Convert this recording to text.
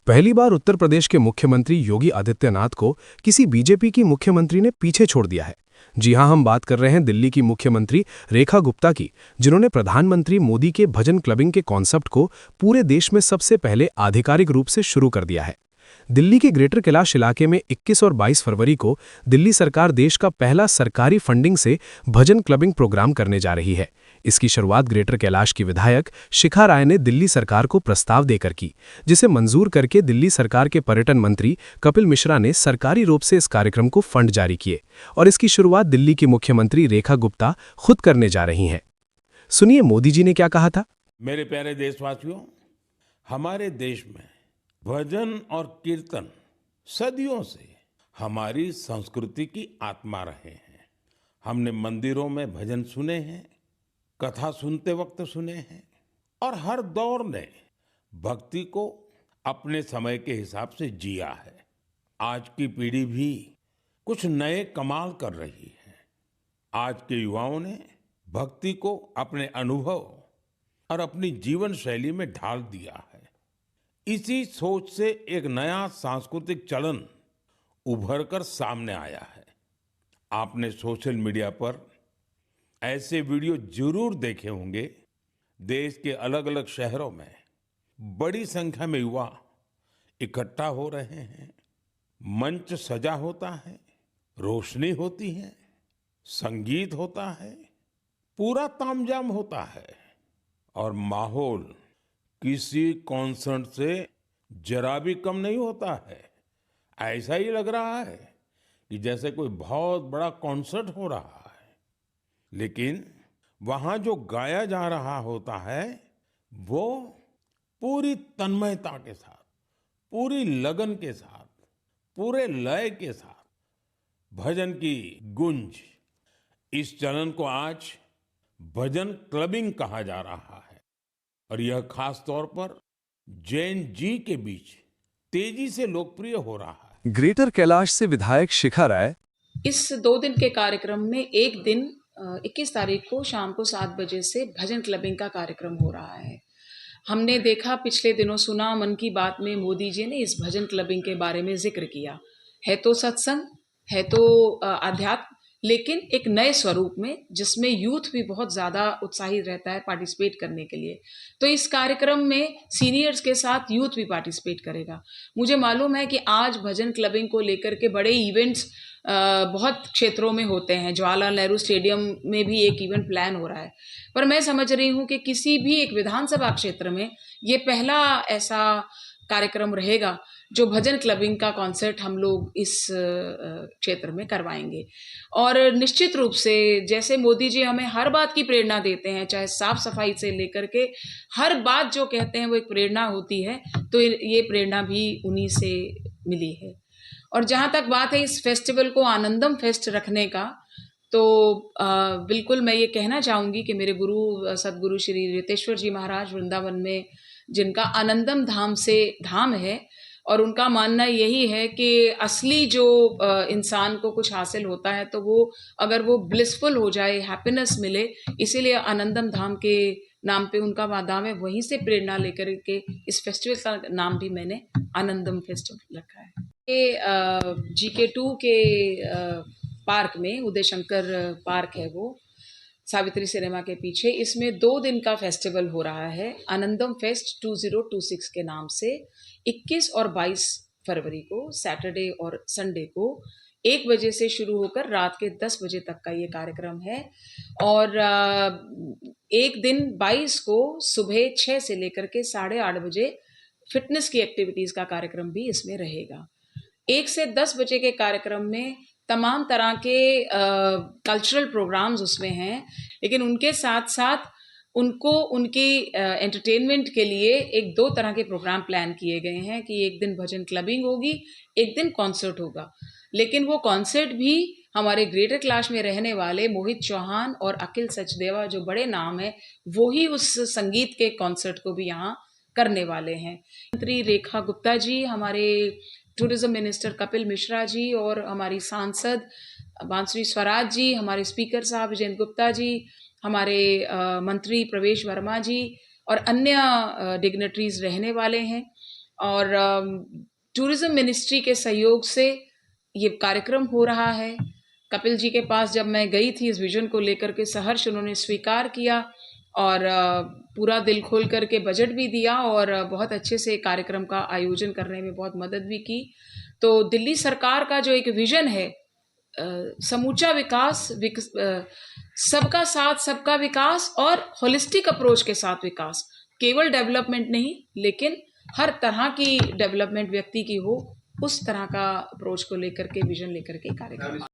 पहली बार उत्तर प्रदेश के मुख्यमंत्री योगी आदित्यनाथ को किसी बीजेपी की मुख्यमंत्री ने पीछे छोड़ दिया है। जी हां, हम बात कर रहे हैं दिल्ली की मुख्यमंत्री रेखा गुप्ता की, जिन्होंने प्रधानमंत्री मोदी के भजन क्लबिंग के कॉन्सेप्ट को पूरे देश में सबसे पहले आधिकारिक रूप से शुरू कर दिया है। दिल्ली के ग्रेटर कैलाश इलाके में 21 और 22 फरवरी को दिल्ली सरकार देश का पहला सरकारी फंडिंग से भजन क्लबिंग प्रोग्राम करने जा रही है। इसकी शुरुआत ग्रेटर कैलाश की विधायक शिखा राय ने दिल्ली सरकार को प्रस्ताव देकर की, जिसे मंजूर करके दिल्ली सरकार के पर्यटन मंत्री कपिल मिश्रा ने सरकारी रूप से इस कार्यक्रम को फंड जारी किए और इसकी शुरुआत दिल्ली की मुख्यमंत्री रेखा गुप्ता खुद करने जा रही हैं। सुनिए मोदी जी ने क्या कहा था। मेरे प्यारे देशवासियों, हमारे देश में भजन और कीर्तन सदियों से हमारी संस्कृति की आत्मा रहे हैं। हमने मंदिरों में भजन सुने हैं, कथा सुनते वक्त सुने हैं और हर दौर ने भक्ति को अपने समय के हिसाब से जिया है। आज की पीढ़ी भी कुछ नए कमाल कर रही है। आज के युवाओं ने भक्ति को अपने अनुभव और अपनी जीवन शैली में ढाल दिया है। इसी सोच से एक नया सांस्कृतिक चलन उभर कर सामने आया है। आपने सोशल मीडिया पर ऐसे वीडियो जरूर देखे होंगे। देश के अलग अलग शहरों में बड़ी संख्या में युवा इकट्ठा हो रहे हैं। मंच सजा होता है, रोशनी होती है, संगीत होता है, पूरा तामझाम होता है और माहौल किसी कॉन्सर्ट से जरा भी कम नहीं होता है। ऐसा ही लग रहा है कि जैसे कोई बहुत बड़ा कॉन्सर्ट हो रहा है। लेकिन वहां जो गाया जा रहा होता है वो पूरी तन्मयता के साथ, पूरी लगन के साथ, पूरे लय के साथ, भजन की गूंज। इस चलन को आज भजन क्लबिंग कहा जा रहा है और यह खास तौर पर जैन जी के बीच तेजी से लोकप्रिय हो रहा है। ग्रेटर कैलाश से विधायक शिखा राय। इस 2 दिन के कार्यक्रम में एक दिन 21 तारीख को शाम को 7 बजे से भजन क्लबिंग का कार्यक्रम हो रहा है। हमने देखा, पिछले दिनों सुना, मन की बात में मोदी जी ने इस भजन क्लबिंग के बारे में जिक्र किया है। तो सत्संग है, तो अध्यात्म, लेकिन एक नए स्वरूप में, जिसमें यूथ भी बहुत ज़्यादा उत्साहित रहता है पार्टिसिपेट करने के लिए। तो इस कार्यक्रम में सीनियर्स के साथ यूथ भी पार्टिसिपेट करेगा। मुझे मालूम है कि आज भजन क्लबिंग को लेकर के बड़े इवेंट्स बहुत क्षेत्रों में होते हैं। जवाहरलाल नेहरू स्टेडियम में भी एक इवेंट प्लान हो रहा है, पर मैं समझ रही हूँ कि किसी भी एक विधानसभा क्षेत्र में ये पहला ऐसा कार्यक्रम रहेगा जो भजन क्लबिंग का कॉन्सेप्ट हम लोग इस क्षेत्र में करवाएंगे। और निश्चित रूप से जैसे मोदी जी हमें हर बात की प्रेरणा देते हैं, चाहे साफ सफाई से लेकर के हर बात जो कहते हैं वो एक प्रेरणा होती है, तो ये प्रेरणा भी उन्हीं से मिली है। और जहाँ तक बात है इस फेस्टिवल को आनंदम फेस्ट रखने का, तो बिल्कुल मैं ये कहना चाहूँगी कि मेरे गुरु सदगुरु श्री रितेश्वर जी महाराज वृंदावन में, जिनका आनंदम धाम से धाम है, और उनका मानना यही है कि असली जो इंसान को कुछ हासिल होता है तो वो, अगर वो ब्लिसफुल हो जाए, हैप्पीनेस मिले, इसीलिए आनंदम धाम के नाम पे उनका वादाम है। वहीं से प्रेरणा लेकर के इस फेस्टिवल का नाम भी मैंने आनंदम फेस्टिवल रखा है। ये GK2 के पार्क में, उदय शंकर पार्क है वो, सावित्री सिनेमा के पीछे, इसमें 2 दिन का फेस्टिवल हो रहा है आनंदम फेस्ट 2026 के नाम से। 21 और 22 फरवरी को, सैटरडे और संडे को 1 बजे से शुरू होकर रात के 10 बजे तक का ये कार्यक्रम है। और एक दिन 22 को सुबह 6 से लेकर के 8:30 बजे फिटनेस की एक्टिविटीज का कार्यक्रम भी इसमें रहेगा। 1 से 10 बजे के कार्यक्रम में तमाम तरह के कल्चरल प्रोग्राम्स उसमें हैं, लेकिन उनके साथ साथ उनको उनकी एंटरटेनमेंट के लिए 1-2 तरह के प्रोग्राम प्लान किए गए हैं कि एक दिन भजन क्लबिंग होगी, एक दिन कॉन्सर्ट होगा। लेकिन वो कॉन्सर्ट भी हमारे ग्रेटर कैलाश में रहने वाले मोहित चौहान और अखिल सचदेवा, जो बड़े नाम है, वो ही उस संगीत के कॉन्सर्ट को भी यहाँ करने वाले हैं। मंत्री रेखा गुप्ता जी, हमारे टूरिज्म मिनिस्टर कपिल मिश्रा जी, और हमारी सांसद बांसुरी स्वराज जी, हमारे स्पीकर साहब विजेंद्र गुप्ता जी, हमारे मंत्री प्रवेश वर्मा जी और अन्य डिग्नेटरीज रहने वाले हैं। और टूरिज्म मिनिस्ट्री के सहयोग से ये कार्यक्रम हो रहा है। कपिल जी के पास जब मैं गई थी इस विजन को लेकर के, सहर्ष उन्होंने स्वीकार किया और पूरा दिल खोल करके बजट भी दिया और बहुत अच्छे से कार्यक्रम का आयोजन करने में बहुत मदद भी की। तो दिल्ली सरकार का जो एक विजन है, समूचा विकास, सबका साथ सबका विकास और होलिस्टिक अप्रोच के साथ विकास, केवल डेवलपमेंट नहीं लेकिन हर तरह की डेवलपमेंट व्यक्ति की हो, उस तरह का अप्रोच को लेकर के, विजन लेकर के कार्यक्रम।